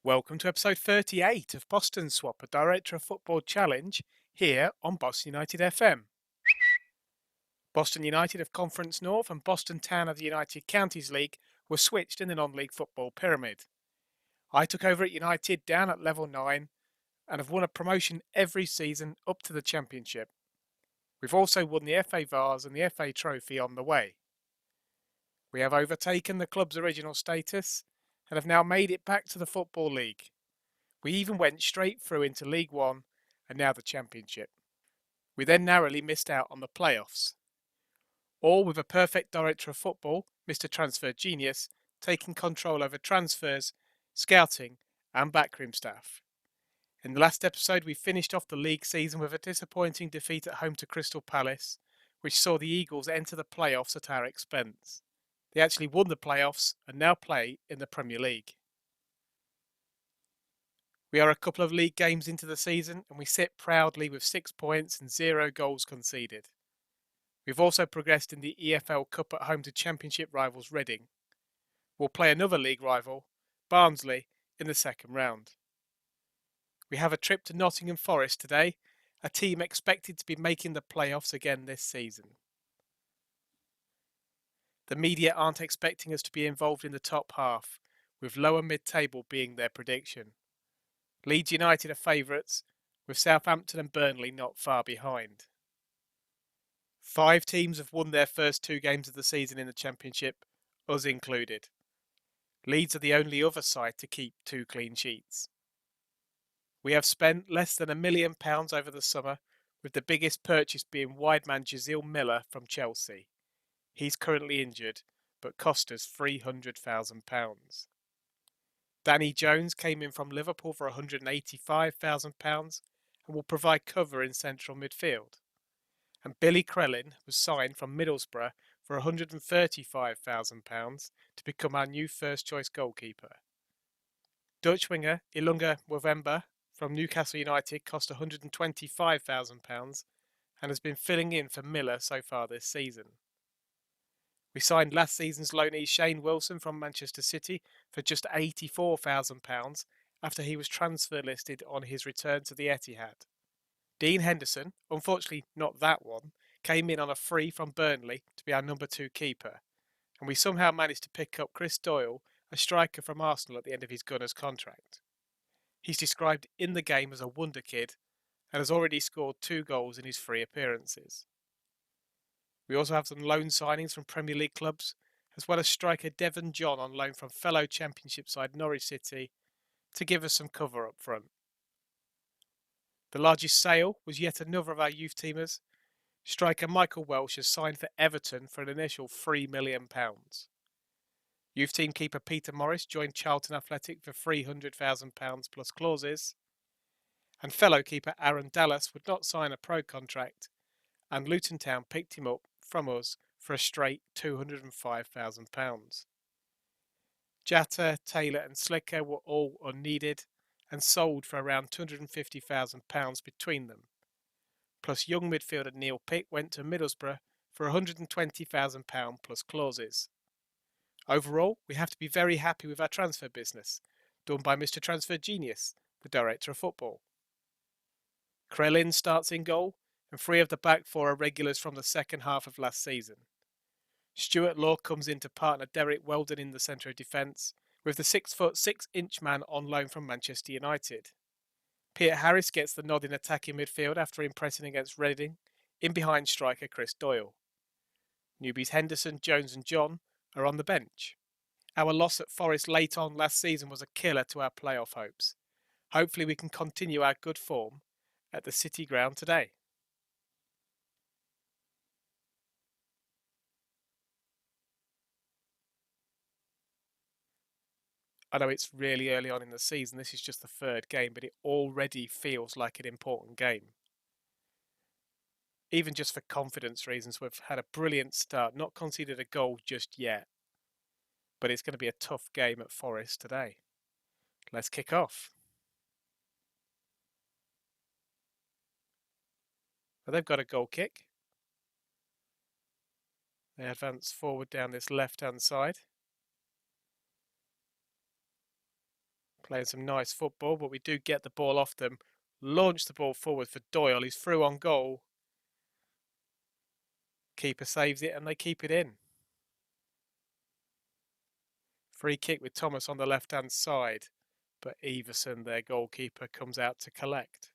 Welcome to episode 38 of Boston Swap, a Director of Football Challenge here on Boston United FM. Boston United of Conference North and Boston Town of the United Counties League were switched in the non-league football pyramid. I took over at United down at level 9 and have won a promotion every season up to the Championship. We've also won the FA Vase and the FA Trophy on the way. We have overtaken the club's original status and have now made it back to the Football League. We even went straight through into League One and now the Championship. We then narrowly missed out on the playoffs. All with a perfect director of football, Mr. Transfer Genius, taking control over transfers, scouting and backroom staff. In the last episode we finished off the league season with a disappointing defeat at home to Crystal Palace, which saw the Eagles enter the playoffs at our expense. They actually won the playoffs and now play in the Premier League. We are a couple of league games into the season and we sit proudly with 6 points and 0 goals conceded. We've also progressed in the EFL Cup at home to Championship rivals Reading. We'll play another league rival, Barnsley, in the second round. We have a trip to Nottingham Forest today, a team expected to be making the playoffs again this season. The media aren't expecting us to be involved in the top half, with lower mid-table being their prediction. Leeds United are favourites, with Southampton and Burnley not far behind. 5 teams have won their first 2 games of the season in the Championship, us included. Leeds are the only other side to keep 2 clean sheets. We have spent less than £1 million over the summer, with the biggest purchase being wide man Jazeel Miller from Chelsea. He's currently injured, but cost us £300,000. Danny Jones came in from Liverpool for £185,000 and will provide cover in central midfield. And Billy Krellin was signed from Middlesbrough for £135,000 to become our new first-choice goalkeeper. Dutch winger Ilunga Wavemba from Newcastle United cost £125,000 and has been filling in for Miller so far this season. We signed last season's loanee Shane Wilson from Manchester City for just £84,000 after he was transfer listed on his return to the Etihad. Dean Henderson, unfortunately not that one, came in on a free from Burnley to be our number 2 keeper, and we somehow managed to pick up Chris Doyle, a striker from Arsenal at the end of his Gunners contract. He's described in the game as a wonder kid and has already scored 2 goals in his 3 appearances. We also have some loan signings from Premier League clubs, as well as striker Devon John on loan from fellow Championship side Norwich City to give us some cover up front. The largest sale was yet another of our youth teamers. Striker Michael Welsh has signed for Everton for an initial £3 million. Youth team keeper Peter Morris joined Charlton Athletic for £300,000 plus clauses. And fellow keeper Aaron Dallas would not sign a pro contract, and Luton Town picked him up from us for a straight £205,000. Jatta, Taylor and Slicker were all unneeded and sold for around £250,000 between them. Plus young midfielder Neil Pitt went to Middlesbrough for £120,000 plus clauses. Overall, we have to be very happy with our transfer business, done by Mr. Transfer Genius, the Director of Football. Krellin starts in goal, and 3 of the back 4 are regulars from the second half of last season. Stuart Law comes in to partner Derek Weldon in the centre of defence, with the 6'6" man on loan from Manchester United. Peter Harris gets the nod in attacking midfield after impressing against Reading, in behind striker Chris Doyle. Newbies Henderson, Jones and John are on the bench. Our loss at Forest late on last season was a killer to our playoff hopes. Hopefully we can continue our good form at the City ground today. I know it's really early on in the season, this is just the 3rd game, but it already feels like an important game. even just for confidence reasons, we've had a brilliant start, not conceded a goal just yet. But it's going to be a tough game at Forest today. Let's kick off. Well, they've got a goal kick. They advance forward down this left-hand side. Playing some nice football, but we do get the ball off them. Launch the ball forward for Doyle. He's through on goal. Keeper saves it and they keep it in. Free kick with Thomas on the left-hand side, but Everson, their goalkeeper, comes out to collect.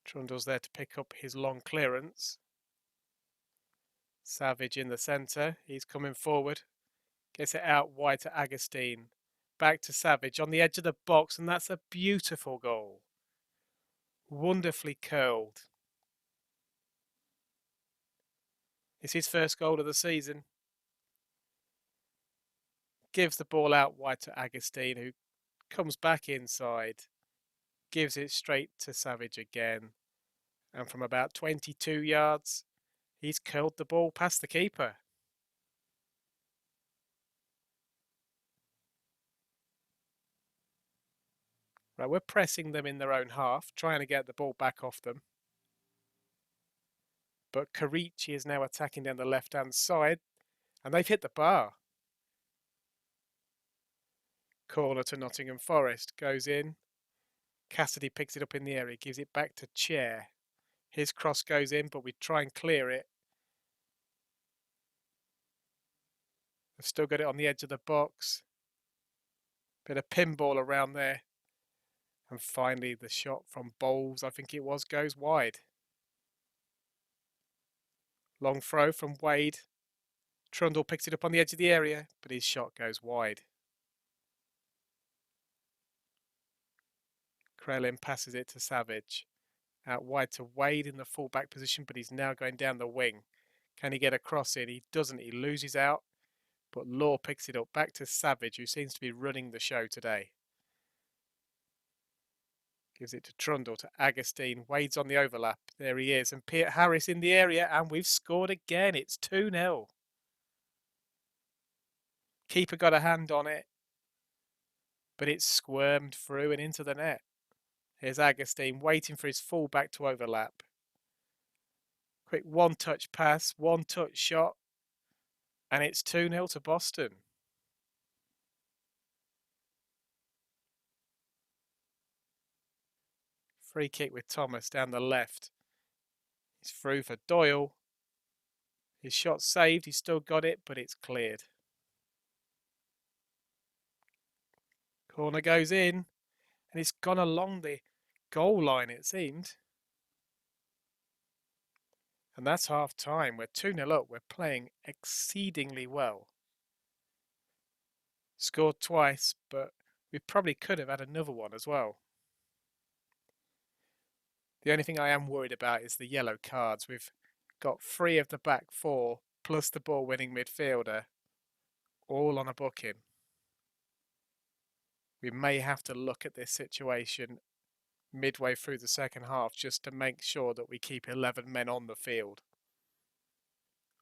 Trundle's there to pick up his long clearance. Savage in the centre. He's coming forward. Gets it out wide to Agustin. Back to Savage on the edge of the box, and that's a beautiful goal. Wonderfully curled. It's his first goal of the season. Gives the ball out wide to Agustin, who comes back inside. Gives it straight to Savage again. And from about 22 yards, he's curled the ball past the keeper. Right, we're pressing them in their own half, trying to get the ball back off them. But Karichi is now attacking down the left-hand side, and they've hit the bar. Corner to Nottingham Forest, goes in. Cassidy picks it up in the area, gives it back to Chair. His cross goes in, but we try and clear it. They've still got it on the edge of the box. Bit of pinball around there. And finally the shot from Bowles, I think it was, goes wide. Long throw from Wade. Trundle picks it up on the edge of the area, but his shot goes wide. Krellin passes it to Savage. Out wide to Wade in the full-back position, but he's now going down the wing. Can he get a cross in? He doesn't. He loses out, but Law picks it up. Back to Savage, who seems to be running the show today. Gives it to Trundle, to Agustin. Wade's on the overlap. There he is. And Peart Harris in the area, and we've scored again. It's 2-0. Keeper got a hand on it, but it squirmed through and into the net. Here's Agustin waiting for his full-back to overlap. Quick one-touch pass, one-touch shot, and it's 2-0 to Boston. Free kick with Thomas down the left. He's through for Doyle. His shot saved, he's still got it, but it's cleared. Corner goes in, and it's gone along the goal line, it seemed. And that's half time. We're 2-0 up. We're playing exceedingly well. Scored twice, but we probably could have had another one as well. The only thing I am worried about is the yellow cards. We've got 3 of the back 4, plus the ball-winning midfielder, all on a booking. We may have to look at this situation midway through the second half just to make sure that we keep 11 men on the field.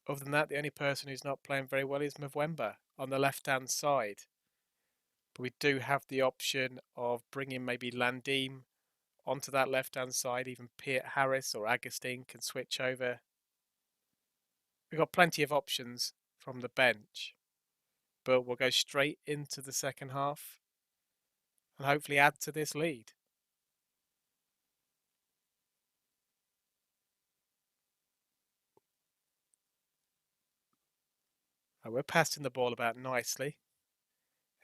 Other than that, the only person who's not playing very well is Mwemba on the left-hand side. But we do have the option of bringing maybe Landim onto that left-hand side. Even Peart Harris or Agustin can switch over. We've got plenty of options from the bench. But we'll go straight into the second half and hopefully add to this lead. We're passing the ball about nicely.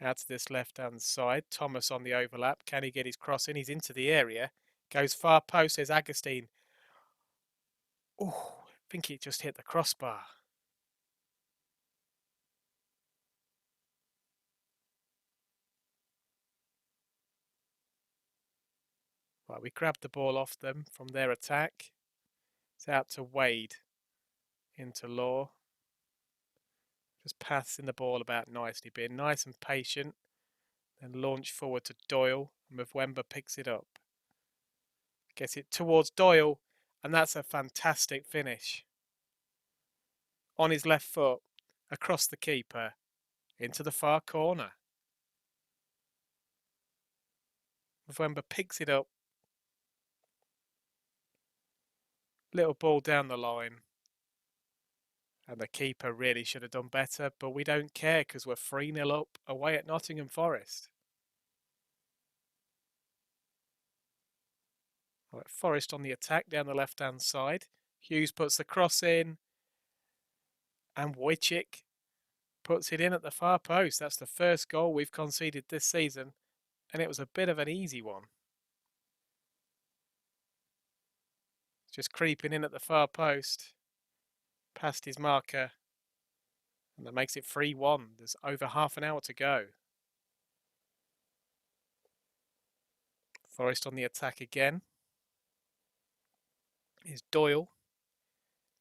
Out to this left-hand side. Thomas on the overlap. Can he get his cross in? He's into the area. Goes far post. There's Agustin. Oh, I think he just hit the crossbar. Right, we grabbed the ball off them from their attack. It's out to Wade. Into Law. Just passing the ball about nicely, being nice and patient. Then launch forward to Doyle. Mwemba picks it up. Gets it towards Doyle, and that's a fantastic finish. On his left foot, across the keeper, into the far corner. Wemba picks it up. Little ball down the line. And the keeper really should have done better, but we don't care because we're 3-0 up away at Nottingham Forest. Right, Forest on the attack down the left-hand side. Hughes puts the cross in. And Wojcik puts it in at the far post. That's the first goal we've conceded this season. And it was a bit of an easy one. Just creeping in at the far post. Past his marker. And that makes it 3-1. There's over half an hour to go. Forest on the attack again. Is Doyle.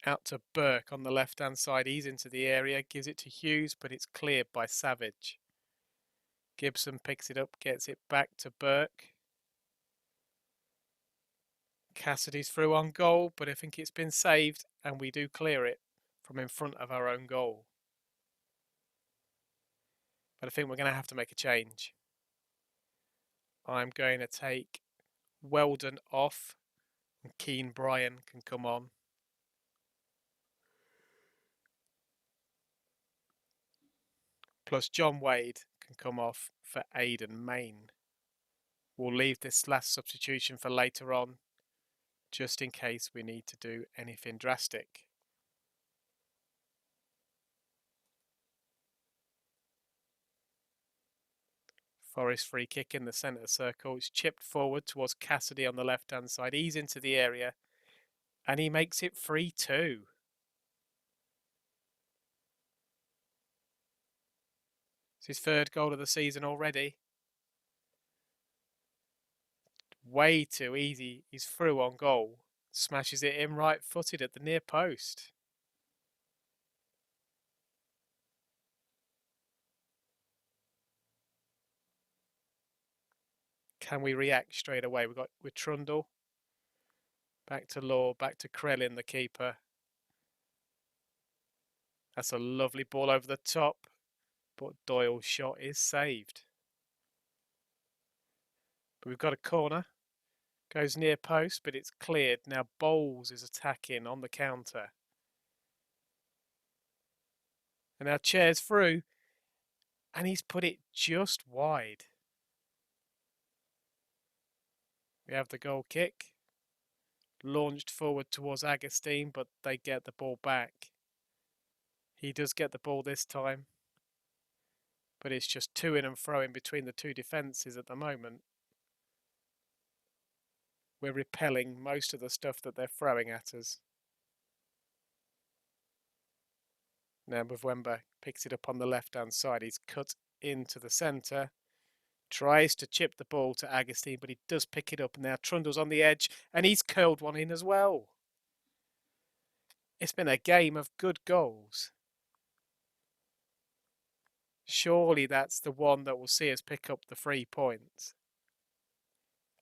Out to Burke on the left-hand side. He's into the area. Gives it to Hughes, but it's cleared by Savage. Gibson picks it up, gets it back to Burke. Cassidy's through on goal, but I think it's been saved, and we do clear it from in front of our own goal. But I think we're going to have to make a change. I'm going to take Weldon off, and Keane Bryan can come on. Plus John Wade can come off for Aidan Main. We'll leave this last substitution for later on, just in case we need to do anything drastic. Forest free kick in the centre circle. It's chipped forward towards Cassidy on the left-hand side. He's into the area and he makes it 3-2. It's his third goal of the season already. Way too easy. He's through on goal. Smashes it in right-footed at the near post. Can we react straight away? We've got with Trundle. Back to Law, back to Krellin, the keeper. That's a lovely ball over the top, but Doyle's shot is saved. But we've got a corner. Goes near post, but it's cleared. Now Bowles is attacking on the counter. And now Chair's through, and he's put it just wide. We have the goal kick. Launched forward towards Agustin, but they get the ball back. He does get the ball this time. But it's just to and fro in between the two defences at the moment. We're repelling most of the stuff that they're throwing at us. Now Mbwemba picks it up on the left-hand side. He's cut into the centre. Tries to chip the ball to Agustin, but he does pick it up. Now Trundle's on the edge, and he's curled one in as well. It's been a game of good goals. Surely that's the one that will see us pick up the 3 points.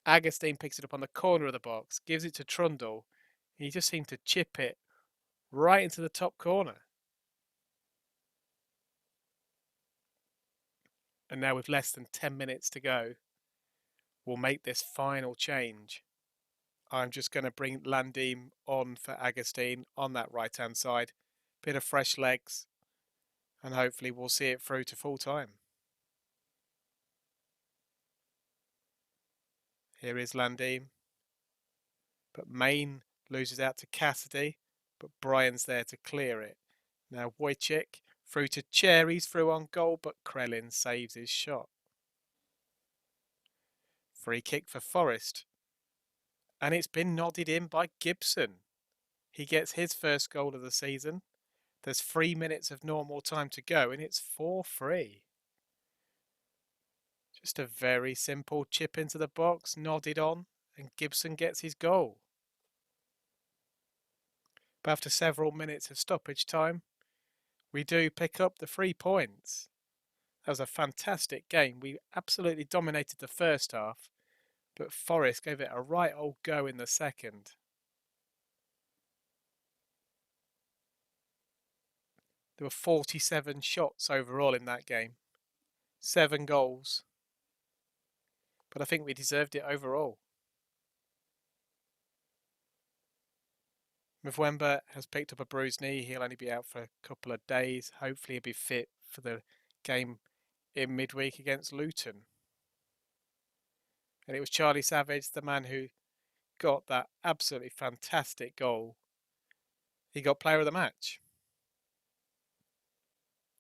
Agustin picks it up on the corner of the box, gives it to Trundle. He just seemed to chip it right into the top corner. And now with less than 10 minutes to go, we'll make this final change. I'm just going to bring Landim on for Agustin on that right-hand side. Bit of fresh legs, and hopefully we'll see it through to full time. Here is Landim. But Main loses out to Cassidy, but Bryan's there to clear it. Now Wojcik through to Cherry's through on goal, but Krellin saves his shot. Free kick for Forest. And it's been nodded in by Gibson. He gets his first goal of the season. There's 3 minutes of normal time to go, and it's 4-3. Just a very simple chip into the box, nodded on, and Gibson gets his goal. But after several minutes of stoppage time, we do pick up the 3 points. That was a fantastic game. We absolutely dominated the first half, but Forest gave it a right old go in the second. There were 47 shots overall in that game, 7 goals, but I think we deserved it overall. Mwemba has picked up a bruised knee. He'll only be out for a couple of days. Hopefully he'll be fit for the game in midweek against Luton. And it was Charlie Savage, the man who got that absolutely fantastic goal. He got player of the match.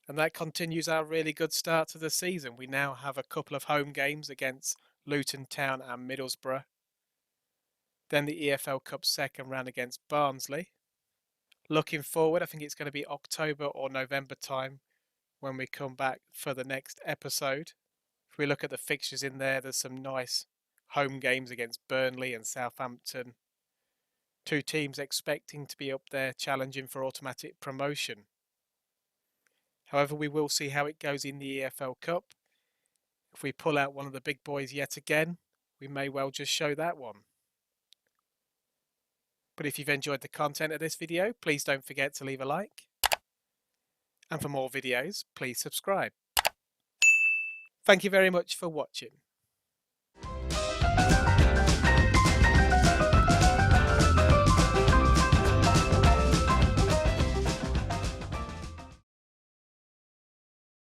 And that continues our really good start to the season. We now have a couple of home games against Luton Town and Middlesbrough. Then the EFL Cup second round against Barnsley. Looking forward, I think it's going to be October or November time when we come back for the next episode. If we look at the fixtures in there, there's some nice home games against Burnley and Southampton. 2 teams expecting to be up there challenging for automatic promotion. However, we will see how it goes in the EFL Cup. If we pull out one of the big boys yet again, we may well just show that one. But if you've enjoyed the content of this video, please don't forget to leave a like. And for more videos, please subscribe. Thank you very much for watching.